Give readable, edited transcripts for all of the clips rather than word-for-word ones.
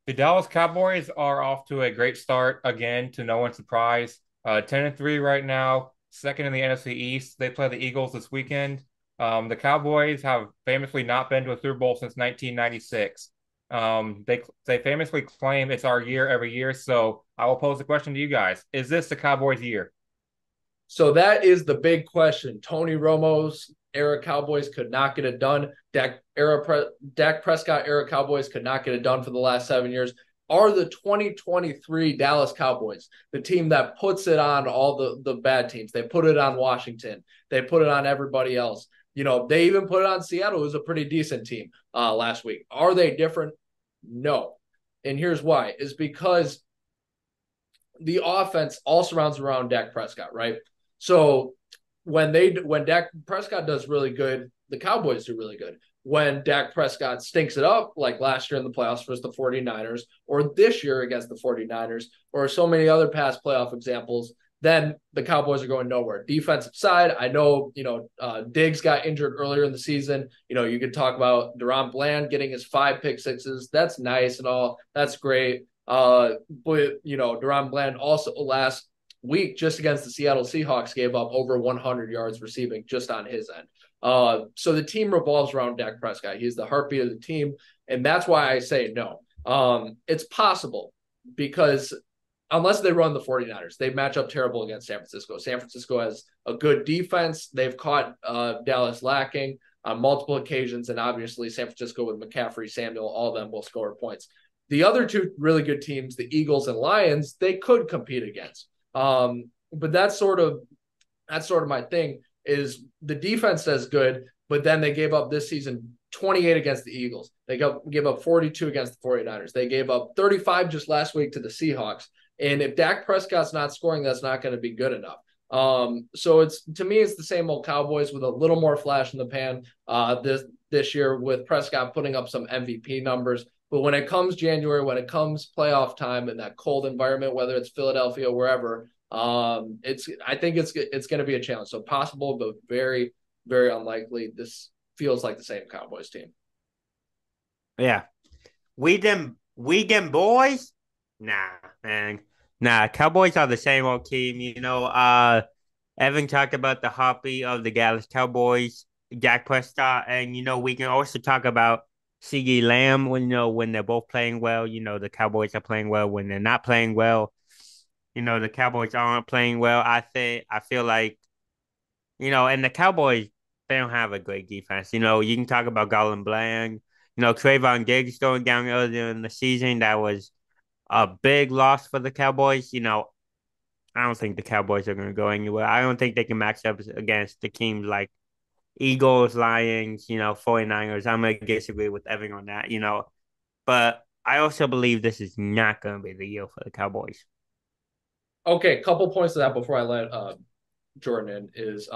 The Dallas Cowboys are off to a great start again, to no one's surprise. 10-3 right now, second in the NFC East. They play the Eagles this weekend. The Cowboys have famously not been to a Super Bowl since 1996. They famously claim it's our year every year. So I will pose the question to you guys: is this the Cowboys' year? So that is the big question. Tony Romo's era Cowboys could not get it done. Dak Prescott era Cowboys could not get it done for the last 7 years. Are the 2023 Dallas Cowboys the team that puts it on all the bad teams? They put it on Washington. They put it on everybody else. They even put it on Seattle, who's a pretty decent team last week. Are they different? No. And here's why: is because the offense all surrounds around Dak Prescott, right? So when Dak Prescott does really good, the Cowboys do really good. When Dak Prescott stinks it up, like last year in the playoffs versus the 49ers, or this year against the 49ers, or so many other past playoff examples, then the Cowboys are going nowhere. Defensive side, I know, Diggs got injured earlier in the season. You could talk about Deron Bland getting his 5 pick sixes. That's nice and all. That's great. But Deron Bland also last week just against the Seattle Seahawks gave up over 100 yards receiving just on his end. So the team revolves around Dak Prescott. He's the heartbeat of the team, and that's why I say no. It's possible because unless they run the 49ers, they match up terrible against San Francisco. San Francisco has a good defense. They've caught Dallas lacking on multiple occasions, and obviously San Francisco with McCaffrey, Samuel, all of them will score points. The other two really good teams, the Eagles and Lions, they could compete against. But that's sort of my thing is the defense is good, but then they gave up this season 28 against the Eagles. They gave up 42 against the 49ers. They gave up 35 just last week to the Seahawks. And if Dak Prescott's not scoring, that's not going to be good enough. So it's to me, it's the same old Cowboys with a little more flash in the pan this year with Prescott putting up some MVP numbers. But when it comes January, when it comes playoff time in that cold environment, whether it's Philadelphia or wherever, I think it's going to be a challenge. So possible, but very very unlikely. This feels like the same Cowboys team. Yeah. We them boys? Nah, man. Nah, Cowboys are the same old team. Evan talked about the heartbeat of the Dallas Cowboys, Dak Prescott, and we can also talk about CeeDee Lamb when they're both playing well. The Cowboys are playing well. When they're not playing well, the Cowboys aren't playing well. I feel like, and the Cowboys, they don't have a great defense. You can talk about Garland Bland, Trayvon Diggs going down earlier in the season. That was a big loss for the Cowboys. I don't think the Cowboys are going to go anywhere. I don't think they can match up against the teams like Eagles, Lions, 49ers. I'm going to disagree with Evan on that. But I also believe this is not going to be the year for the Cowboys. Okay, couple points to that before I let Jordan in is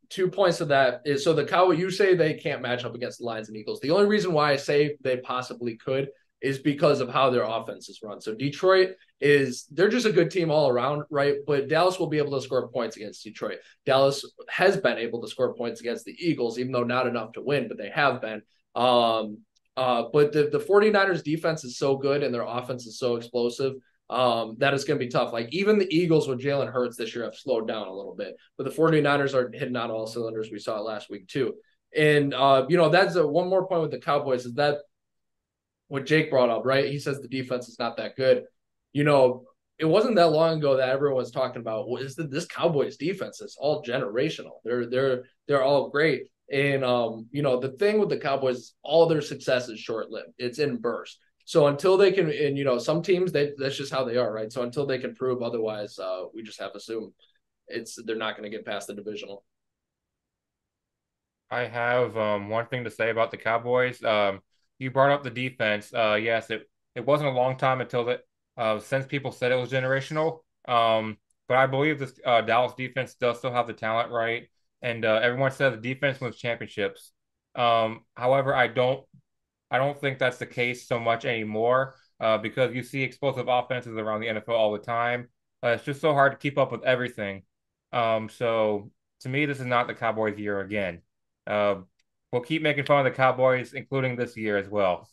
2 points of that is so the Cowboys, you say they can't match up against the Lions and Eagles. The only reason why I say they possibly could is because of how their offense is run. So they're just a good team all around, right? But Dallas will be able to score points against Detroit. Dallas has been able to score points against the Eagles, even though not enough to win, but they have been. But the 49ers defense is so good and their offense is so explosive that is going to be tough. Like even the Eagles with Jalen Hurts this year have slowed down a little bit, but the 49ers are hitting on all cylinders. We saw it last week too. And, that's one more point with the Cowboys is that what Jake brought up, right? He says the defense is not that good. It wasn't that long ago that everyone was talking about this Cowboys defense is all generational. They're all great. And the thing with the Cowboys is all their success is short lived. It's in bursts. So until they can, and some teams that's just how they are, right? So until they can prove otherwise, we just have to assume they're not going to get past the divisional. I have one thing to say about the Cowboys. You brought up the defense. Yes, it wasn't a long time until since people said it was generational. But I believe this Dallas defense does still have the talent, right? And everyone said the defense wins championships. However, I don't think that's the case so much anymore because you see explosive offenses around the NFL all the time. It's just so hard to keep up with everything. So to me, this is not the Cowboys' year again. Uh, we'll keep making fun of the Cowboys, including this year as well.